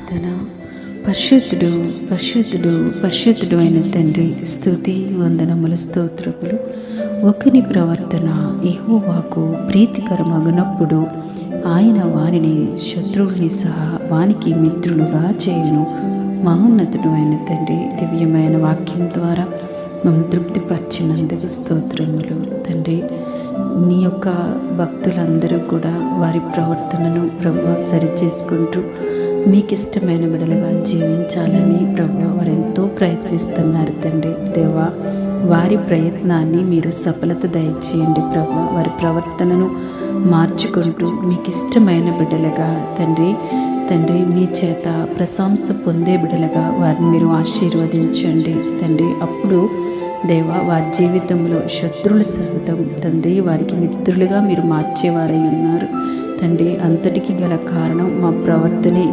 ప్రార్థన. పరిశుద్ధుడు పరిశుద్ధుడు పరిశుద్ధుడు అయిన తండ్రి, స్తుతి వందనములు స్తోత్రములు. ఒకని ప్రవర్తన యెహోవాకు ప్రీతికరమగునప్పుడు ఆయన వారిని శత్రువుని సహా వానికి మిత్రులుగా చేయును. మహోన్నతుడు అయిన తండ్రి, దివ్యమైన వాక్యం ద్వారా మమ్మల్ని తృప్తిపరిచినందుకు స్తోత్రములు తండ్రి. నీ యొక్క భక్తులందరూ కూడా వారి ప్రవర్తనను ప్రభువా సరిచేసుకుంటూ మీకు ఇష్టమైన బిడ్డలుగా జీవించాలని ప్రభువా వారు ఎంతో ప్రయత్నిస్తున్నారు తండ్రి. దేవా, వారి ప్రయత్నాన్ని మీరు సఫలత దయచేయండి ప్రభువా. వారి ప్రవర్తనను మార్చుకుంటూ మీకు ఇష్టమైన బిడ్డలుగా తండ్రి మీ చేత ప్రశంస పొందే బిడ్డలుగా వారిని మీరు ఆశీర్వదించండి తండ్రి. అప్పుడు దేవా, వారి జీవితంలో శత్రువులు సహితం తండ్రి వారికి మిత్రులుగా మీరు మార్చేవారై ఉన్నారు తండ్రి. అంతటికి గల కారణం మా ప్రవర్తనే